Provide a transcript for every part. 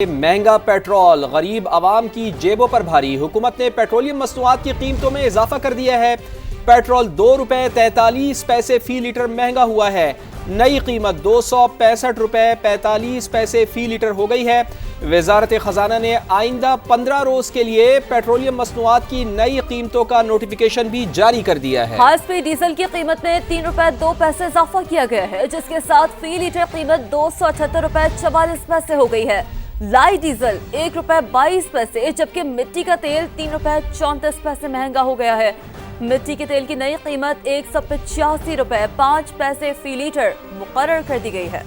महंगा पेट्रोल गरीब आवाम की जेबों पर भारी। हुकूमत ने पेट्रोलियम मसनूआत की कीमतों में इजाफा कर दिया है। पेट्रोल 2 रुपए 43 पैसे फी लीटर महंगा हुआ है। नई कीमत 265 रुपए 45 पैसे फी लीटर हो गई है। वजारत खजाना ने आइंदा 15 रोज के लिए पेट्रोलियम मसनूआत की नई कीमतों का नोटिफिकेशन भी जारी कर दिया है। हाई स्पीड डीजल की कीमत में 3 रुपए 2 पैसे इजाफा किया गया है, जिसके साथ फी लीटर कीमत 278 रुपए 44 पैसे हो गई है। लाइट डीजल 1 रुपए 22 पैसे, जबकि मिट्टी का तेल 3 रुपए 34 पैसे महंगा हो गया है। मिट्टी के तेल की नई कीमत 185 रुपए 5 पैसे फी लीटर मुकर्रर कर दी गई है।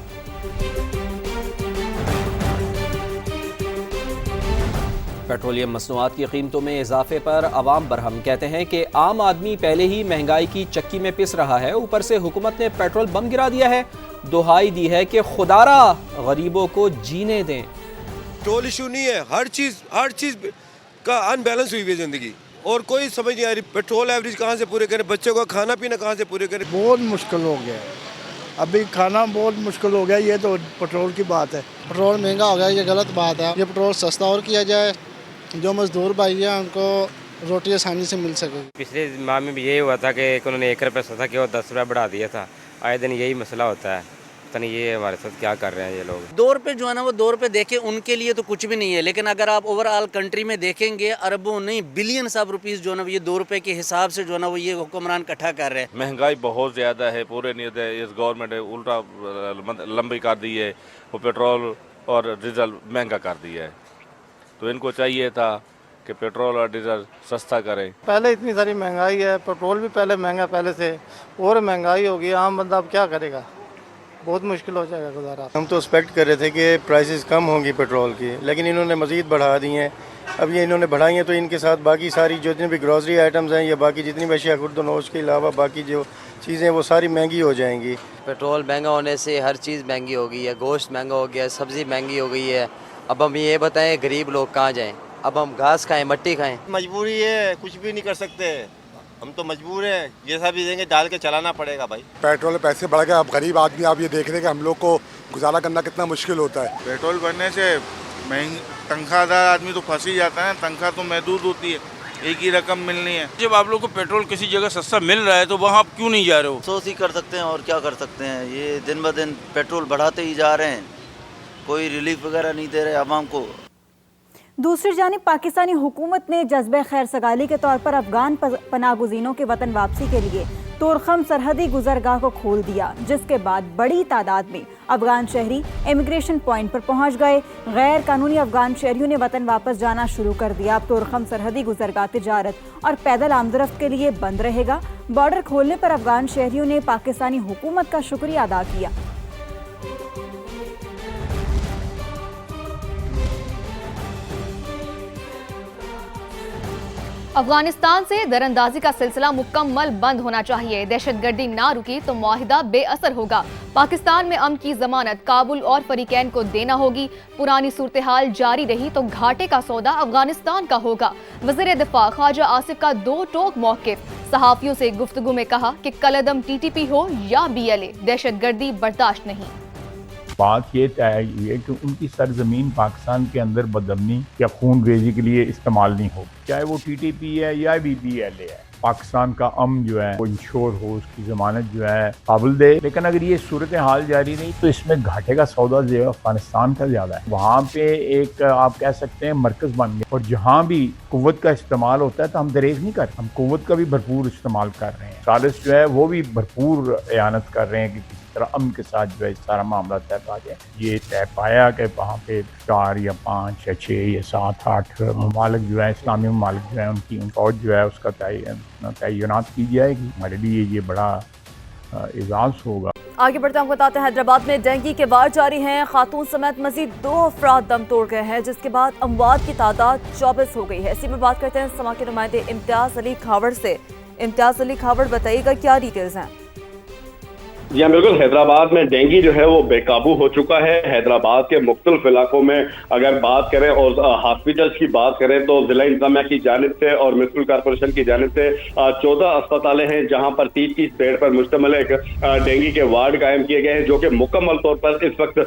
पेट्रोलियम मसनूआत की कीमतों में इजाफे पर अवाम बरहम। कहते हैं कि आम आदमी पहले ही महंगाई की चक्की में पिस रहा है, ऊपर से हुकूमत ने पेट्रोल बम गिरा दिया है। दुहाई दी है कि खुदारा गरीबों को जीने दें। पेट्रोल इशू नहीं है, हर चीज का अनबैलेंस हुई है जिंदगी, और कोई समझ नहीं आ रही पेट्रोल एवरेज कहाँ से पूरे करें, बच्चों का खाना पीना कहाँ से पूरे करें। बहुत मुश्किल हो गया है, अभी खाना बहुत मुश्किल हो गया। ये तो पेट्रोल की बात है। पेट्रोल महंगा हो गया, ये गलत बात है। ये पेट्रोल सस्ता और किया जाए, जो मजदूर भाई हैं उनको रोटी आसानी से मिल सके। पिछले माह में भी यही हुआ था कि उन्होंने 1 रुपये सस्ता किया और 10 रुपये बढ़ा दिया था। आए दिन यही मसला होता है, पता नहीं ये हमारे साथ क्या कर रहे हैं ये लोग। 2 रुपये जो है ना, वो 2 रुपये देखे उनके लिए तो कुछ भी नहीं है, लेकिन अगर आप ओवरऑल कंट्री में देखेंगे अरबों नहीं बिलियंस ऑफ रुपीस जो है ना, ये 2 रुपये के हिसाब से जो है ना वो ये हुक्मरान इकट्ठा कर रहे हैं। महंगाई बहुत ज़्यादा है, पूरे नहीं है। इस गवर्नमेंट ने उल्टा लंबी कर दी है, वो पेट्रोल और डीजल महंगा कर दिया है। तो इनको चाहिए था कि पेट्रोल और डीजल सस्ता करें। पहले इतनी सारी महंगाई है, पेट्रोल भी पहले महंगा, पहले से और महंगाई होगी। आम बंदा अब क्या करेगा, बहुत मुश्किल हो जाएगा गुजारा। हम तो एक्सपेक्ट कर रहे थे कि प्राइसेस कम होंगी पेट्रोल की, लेकिन इन्होंने मज़ीद बढ़ा दी हैं। अब ये इन्होंने बढ़ाई हैं तो इनके साथ बाकी सारी जितनी भी ग्रॉसरी आइटम्स हैं या बाकी जितनी भी अशिया खुर्दनोश के अलावा बाकी जो चीज़ें वो सारी महंगी हो जाएंगी। पेट्रोल महंगा होने से हर चीज़ महंगी हो गई है, गोश्त महंगा हो गया है, सब्ज़ी महंगी हो गई है। अब हम ये बताएं गरीब लोग कहाँ जाएँ? अब हम घास खाएं, मट्टी खाएं? मजबूरी है, कुछ भी नहीं कर सकते, हम तो मजबूर हैं। जैसा भी देंगे डाल के चलाना पड़ेगा भाई। पेट्रोल पैसे बढ़ गए, अब गरीब आदमी आप ये देख रहे हैं कि हम लोग को गुजारा करना कितना मुश्किल होता है। पेट्रोल बढ़ने से महंगी, तनख्वाहदार आदमी तो फंस ही जाता है। तनख्वाह तो महदूद होती है, एक ही रकम मिलनी है। जब आप लोग को पेट्रोल किसी जगह सस्ता मिल रहा है तो वहाँ आप क्यों नहीं जा रहे हो? अफसोस ही कर सकते हैं और क्या कर सकते हैं। ये दिन ब दिन पेट्रोल बढ़ाते ही जा रहे हैं, कोई रिलीफ वगैरह नहीं दे रहे आवाम को। दूसरी जानिब पाकिस्तानी हुकूमत ने जज्बे खैर सगाली के तौर पर अफगान पनागुज़ीनों के वतन वापसी के लिए तोरखम सरहदी गुजरगाह को खोल दिया, जिसके बाद बड़ी तादाद में अफगान शहरी इमिग्रेशन पॉइंट पर पहुंच गए। गैर कानूनी अफगान शहरियों ने वतन वापस जाना शुरू कर दिया। अब तोरखम सरहदी गुजरगाह तिजारत और पैदल आमदरफ्त के लिए बंद रहेगा। बॉर्डर खोलने पर अफगान शहरियों ने पाकिस्तानी हुकूमत का शुक्रिया अदा किया। अफगानिस्तान से दरअंदाजी का सिलसिला मुकम्मल बंद होना चाहिए। दहशतगर्दी ना रुकी तो मुआहिदा बेअसर होगा। पाकिस्तान में अमन की जमानत काबुल और फरीकैन को देना होगी। पुरानी सूरत हाल जारी रही तो घाटे का सौदा अफगानिस्तान का होगा। वज़ीर दिफा ख्वाजा आसिफ का 2 टोक मौक़िफ़। सहाफ़ियों से गुफ्तगू में कहा कि कलअदम TTP हो या BLA, दहशतगर्दी बर्दाश्त नहीं। बात ये तय हुई है कि उनकी सरजमीन पाकिस्तान के अंदर बदअमनी या खून रेजी के लिए इस्तेमाल नहीं हो, चाहे वो TTP है या BLA है। पाकिस्तान का अमन जो है वो इंश्योर हो, उसकी जमानत जो है काबुल दे। लेकिन अगर ये सूरत हाल जारी रही तो इसमें घाटे का सौदा जो है अफगानिस्तान का ज्यादा है। वहाँ पे एक आप कह सकते हैं मरकज बन गए, और जहाँ भी कुव्वत का इस्तेमाल होता है तो हम दरेज नहीं कर रहे, हम कुव्वत का भी भरपूर इस्तेमाल कर रहे हैं। सालिस जो है वो भी भरपूर एयानत कर रहे हैं कि तरह अमन के साथ जो है सारा मामला तय पा जाए। ये तय पाया कि वहाँ पे 4 या 5 या 6 या 7 8 ममालिक जो है, इस्लामी ममालिक जो है, उनकी फौज जो है उसका तैनात की जाएगी। हमारे लिए ये बड़ा एजाज़ होगा। आगे बढ़ते हम बताते हैं, हैदराबाद में डेंगू के वार जारी हैं। खातून समेत मजीद 2 अफराद दम तोड़ गए हैं, जिसके बाद अमवात की तादाद 24 हो गई है। इसी में बात करते हैं समा के नुमाइंदे इम्तियाज़ अली खावड़ से। इम्तियाज़ अली खावड़, बताइएगा क्या डिटेल्स हैं? जी हाँ, बिल्कुल। हैदराबाद में डेंगू जो है वो बेकाबू हो चुका है। हैदराबाद के मुख्तलिफ इलाकों में अगर बात करें और हॉस्पिटल्स की बात करें तो जिला इंतजामिया की जानिब से और म्युनिसिपल कॉर्पोरेशन की जानिब से 14 अस्पतालें हैं जहां पर 30-30 बेड पर मुश्तमिल एक डेंगू के वार्ड कायम किए गए हैं, जो कि मुकम्मल तौर पर इस वक्त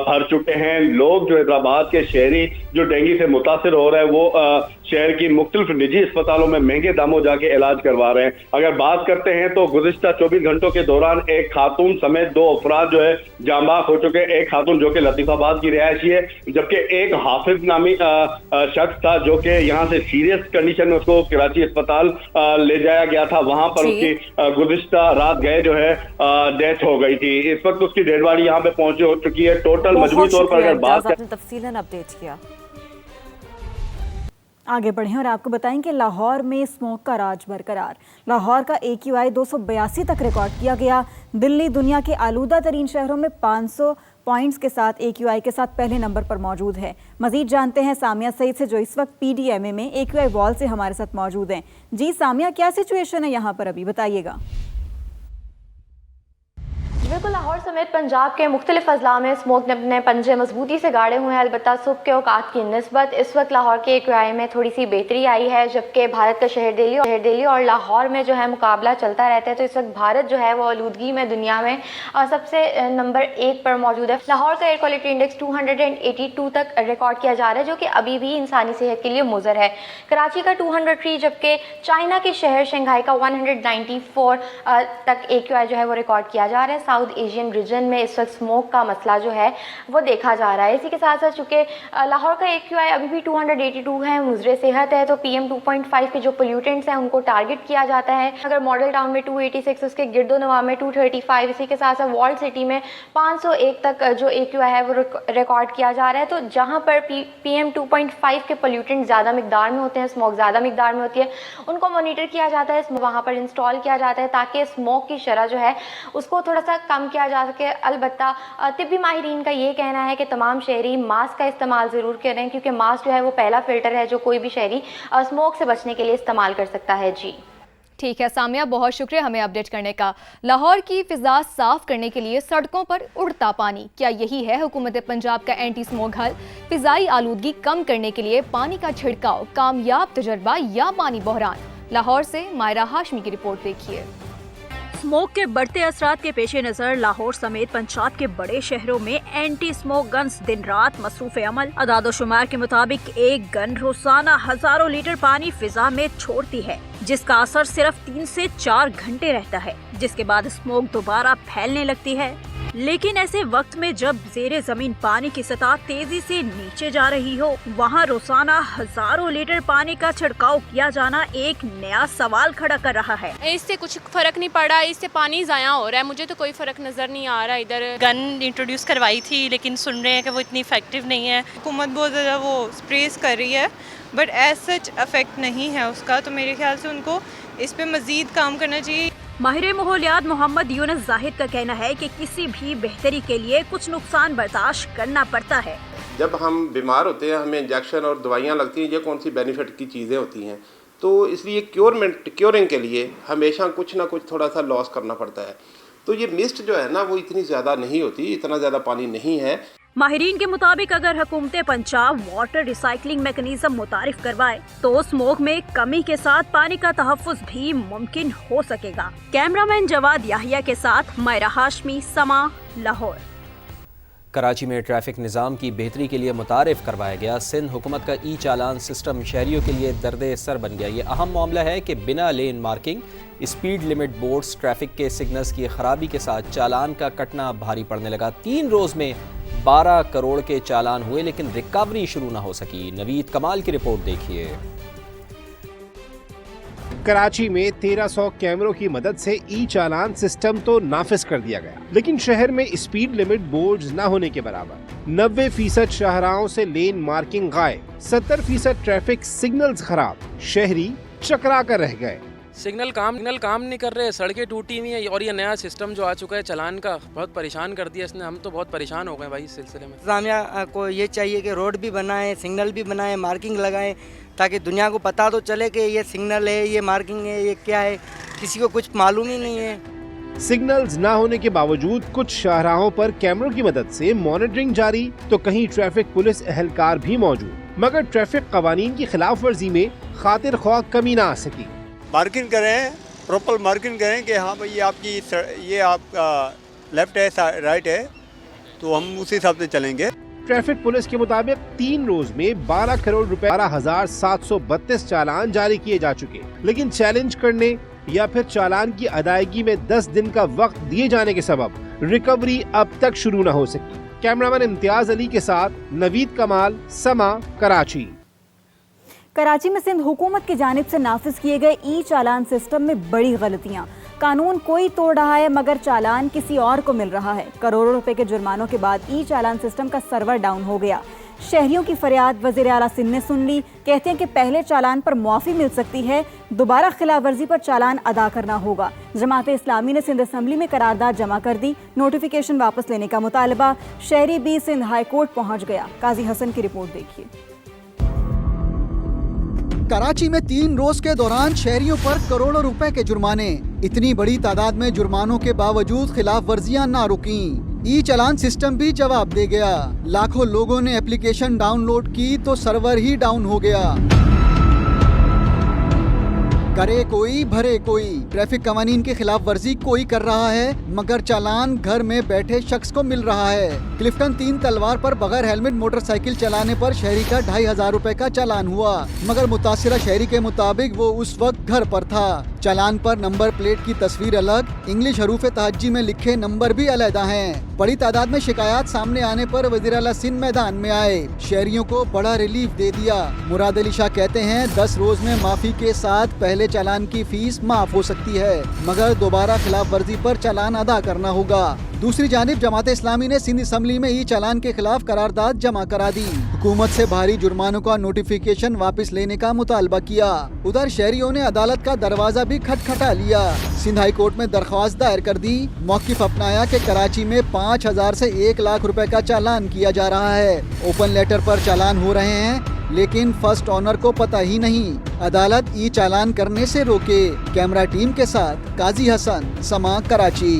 भर चुके हैं। लोग जो हैदराबाद के शहरी जो डेंगू से मुतासिर हो रहे हैं वो शहर की मुख्तलिफ निजी अस्पतालों में महंगे दामों जाके इलाज करवा रहे हैं। अगर बात करते हैं तो गुज़िश्ता 24 घंटों के दौरान एक खातून समेत 2 अफराद जो है जांबाक हो चुके हैं। एक खातून जो कि लतीफाबाद की रिहायशी है, जबकि एक हाफिज नामी शख्स था जो कि यहाँ से सीरियस कंडीशन में उसको कराची अस्पताल ले जाया गया था। वहां पर उसकी गुज़िश्ता रात गए जो है डेथ हो गई थी। इस वक्त उसकी डेड बॉडी यहाँ पे पहुंच हो चुकी है। टोटल मजबूरी तौर पर अगर बात तफसीलन अपडेट किया। आगे बढ़ें और आपको बताएं कि लाहौर में स्मोक का राज बरकरार। लाहौर का AQI 282 तक रिकॉर्ड किया गया। दिल्ली दुनिया के आलूदा तरीन शहरों में 500 पॉइंट्स के साथ AQI के साथ पहले नंबर पर मौजूद है। मजीद जानते हैं सामिया सईद से, जो इस वक्त PDMA में AQI वॉल से हमारे साथ मौजूद हैं। जी सामिया, क्या सिचुएशन है यहाँ पर अभी, बताइएगा। बिल्कुल, लाहौर समेत पंजाब के मुख्तलिफ अजला में स्मोक ने अपने पंजे मजबूती से गाड़े हुए हैं। अलबत्ता सुबह के औकात की निस्बत इस वक्त लाहौर के AQI में थोड़ी सी बेहतरी आई है, जबकि भारत का शहर दिल्ली और लाहौर में जो है मुकाबला चलता रहता है। तो इस वक्त भारत जो है वो आलूदगी में दुनिया में सबसे नंबर 1 पर मौजूद है। लाहौर का एयर क्वालिटी इंडेक्स 282 तक रिकॉर्ड किया जा रहा है, जो कि अभी भी इंसानी सेहत के लिए मुज़र है। कराची का 203, जबकि चाइना के शहर शंघाई का 194 तक AQI जो है वो रिकॉर्ड किया जा रहा है। साउथ एशियन रीजन में इस वक्त स्मोक का मसला जो है वो देखा जा रहा है। इसी के साथ साथ चूँकि लाहौर का AQI अभी भी 282 है, मुज़र सेहत है, तो PM 2.5 के जो पोल्यूटेंट्स हैं उनको टारगेट किया जाता है। अगर मॉडल टाउन में 286, उसके गिरदो नवा में 235, इसी के साथ साथ वॉल्ड सिटी में 501 तक जो AQI है वो रिकॉर्ड किया जा रहा है। तो जहाँ पर PM 2.5 के पोल्यूटेंट ज़्यादा मिकदार में होते हैं, स्मोक ज़्यादा मिकदार में होती है, उनको मॉनिटर किया जाता है, वहाँ पर इंस्टॉल किया जाता है ताकि स्मोक की शरह जो है उसको थोड़ा सा कम किया जा सके। अलबत्ता तिब्बी माहिरीन का ये कहना है कि तमाम शहरी मास्क का इस्तेमाल ज़रूर करें, क्योंकि मास्क जो है वो पहला फ़िल्टर है जो कोई भी शहरी स्मोक से बचने के लिए इस्तेमाल कर सकता है। जी ठीक है सामिया, बहुत शुक्रिया हमें अपडेट करने का। लाहौर की फिजा साफ करने के लिए सड़कों पर उड़ता पानी, क्या यही है हुकूमत पंजाब का एंटी स्मोक हल? फिजाई आलूदगी कम करने के लिए पानी का छिड़काव कामयाब तजर्बा या पानी बहरान? लाहौर से मायरा हाशमी की रिपोर्ट देखिए। स्मोक के बढ़ते असरात के पेश नजर लाहौर समेत पंजाब के बड़े शहरों में एंटी स्मोक गन्स दिन रात मसरूफ अमल। अदादोशुमार के मुताबिक एक गन रोजाना हजारों लीटर पानी फिजा में छोड़ती है, जिसका असर सिर्फ 3 से 4 घंटे रहता है, जिसके बाद स्मोक दोबारा फैलने लगती है। लेकिन ऐसे वक्त में जब जेरे जमीन पानी की सतह तेजी से नीचे जा रही हो, वहाँ रोजाना हजारों लीटर पानी का छिड़काव किया जाना एक नया सवाल खड़ा कर रहा है। इससे कुछ फर्क नहीं पड़ा, इससे पानी जाया हो रहा है, मुझे तो कोई फर्क नजर नहीं आ रहा। इधर गन इंट्रोड्यूस करवाई थी, लेकिन सुन रहे हैं कि वो इतनी इफेक्टिव नहीं है। हुकूमत बहुत ज़्यादा वो स्प्रेस कर रही है, बट एज सच इफेक्ट नहीं है उसका, तो मेरे ख्याल से उनको इस पे मजीद काम करना चाहिए। माहिर माहौलियात मोहम्मद यूनुस जाहिद का कहना है कि किसी भी बेहतरी के लिए कुछ नुकसान बर्दाश्त करना पड़ता है। जब हम बीमार होते हैं, हमें इंजेक्शन और दवाइयाँ लगती हैं, ये कौन सी बेनिफिट की चीज़ें होती हैं, तो इसलिए क्योरिंग के लिए हमेशा कुछ ना कुछ थोड़ा सा लॉस करना पड़ता है। तो ये मिस्ट जो है ना वो इतनी ज़्यादा नहीं होती, इतना ज़्यादा पानी नहीं है। माहिरीन के मुताबिक अगर हुकूमत पंजाब वाटर रिसाइकलिंग मैकेनिज्म मुतारिफ करवाए तो स्मोक में कमी के साथ पानी का तहफ़्फ़ुज़ भी मुमकिन हो सकेगा। कैमरामैन जवाद याहिया के साथ मायरा हाशमी, समा, लाहौर। कराची में ट्रैफिक निज़ाम की बेहतरी के लिए मुतारिफ करवाया गया सिंध हुकूमत का चालान सिस्टम शहरियों के लिए दर्द सर बन गया। ये अहम मामला है कि बिना lane marking, speed limit boards, traffic के सिग्नल्स की खराबी के साथ चालान का कटना भारी पड़ने लगा। 3 रोज़ में 12 करोड़ के चालान हुए, लेकिन रिकवरी शुरू ना हो सकी। नवीद कमाल की रिपोर्ट देखिए। कराची में 1300 कैमरों की मदद से चालान सिस्टम तो नाफिज कर दिया गया, लेकिन शहर में स्पीड लिमिट बोर्ड्स न होने के बराबर। 90% शाहराहों से लेन मार्किंग गायब, 70% ट्रैफिक सिग्नल्स खराब, शहरी चकरा कर रह गए। सिग्नल काम नहीं कर रहे, सड़कें टूटी हुई हैं, और ये नया सिस्टम जो आ चुका है चालान का बहुत परेशान कर दिया इसने। हम तो बहुत परेशान हो गए भाई इस सिलसिले में। इंतज़ामिया को ये चाहिए कि रोड भी बनाएं, सिग्नल भी बनाएं, मार्किंग लगाएं, ताकि दुनिया को पता तो चले कि ये सिग्नल है, ये मार्किंग है, ये क्या है, किसी को कुछ मालूम ही नहीं है। सिग्नल्स न होने के बावजूद कुछ शाहराहों पर कैमरों की मदद से मॉनिटरिंग जारी, तो कहीं ट्रैफिक पुलिस एहलकार भी मौजूद, मगर ट्रैफिक कवानीन की खिलाफ वर्जी में खातिर ख्वाह कमी न आ सकी। मार्किंग करें, प्रॉपर मार्किंग करें कि हाँ भाई ये आपका लेफ्ट है राइट है, तो हम उसी हिसाब से चलेंगे। ट्रैफिक पुलिस के मुताबिक 3 रोज में 12 करोड़ रुपए 12,732 चालान जारी किए जा चुके, लेकिन चैलेंज करने या फिर चालान की अदायगी में 10 दिन का वक्त दिए जाने के सबब रिकवरी अब तक शुरू न हो सकी। कैमरामैन इम्तियाज अली के साथ नवीद कमाल, समा, कराची। कराची में सिंध हुकूमत की जानिब से नाफिज किए गए ई चालान सिस्टम में बड़ी गलतियां। कानून कोई तोड़ रहा है मगर चालान किसी और को मिल रहा है। करोड़ों रुपए के जुर्मानों के बाद ई चालान सिस्टम का सर्वर डाउन हो गया। शहरियों की फरियाद वज़ीर आला सिंध ने सुन ली। कहते हैं कि पहले चालान पर मुआफ़ी मिल सकती है, दोबारा खिलाफ वर्जी पर चालान अदा करना होगा। जमात इस्लामी ने सिंध असम्बली में करारदाद जमा कर दी। नोटिफिकेशन वापस लेने का मुतालबा। शहरी भी सिंध हाई कोर्ट पहुँच गया। काजी हसन की रिपोर्ट देखिए। कराची में 3 रोज के दौरान शहरियों पर करोड़ों रुपए के जुर्माने। इतनी बड़ी तादाद में जुर्मानों के बावजूद खिलाफ वर्जियां ना रुकी। ई चालान सिस्टम भी जवाब दे गया। लाखों लोगों ने एप्लीकेशन डाउनलोड की तो सर्वर ही डाउन हो गया। करे कोई भरे कोई, ट्रैफिक कवानीन की खिलाफ वर्जी कोई कर रहा है मगर चालान घर में बैठे शख्स को मिल रहा है। क्लिफ्टन 3 तलवार पर बगैर हेलमेट मोटरसाइकिल चलाने पर शहरी का 2500 रुपए का चालान हुआ, मगर मुतासिरा शहरी के मुताबिक वो उस वक्त घर पर था। चालान पर नंबर प्लेट की तस्वीर अलग, इंग्लिश हरूफ तहज्जी में लिखे नंबर भी अलहदा हैं। बड़ी तादाद में शिकायत सामने आने पर वज़ीर आला सिंध मैदान में आए, शहरियों को बड़ा रिलीफ दे दिया। मुराद अली शाह कहते हैं 10 रोज में माफी के साथ पहले चालान की फीस माफ हो सकती है, मगर दोबारा खिलाफ वर्जी पर चालान अदा करना होगा। दूसरी जानिब जमात इस्लामी ने सिंध असम्बली में ई चालान के खिलाफ करारदाद जमा करा दी। हुकूमत से भारी जुर्मानों का नोटिफिकेशन वापस लेने का मुतालबा किया। उधर शहरियों ने अदालत का दरवाजा भी खटखटा लिया। सिंध हाई कोर्ट में दरख्वास्त दायर कर दी। मौक़िफ़ अपनाया कि कराची में 5000 से 1 लाख रुपए का चालान किया जा रहा है। ओपन लेटर पर चालान हो रहे हैं लेकिन फर्स्ट ऑनर को पता ही नहीं। अदालत ई चालान करने से रोके। कैमरा टीम के साथ काजी हसन, समा, कराची।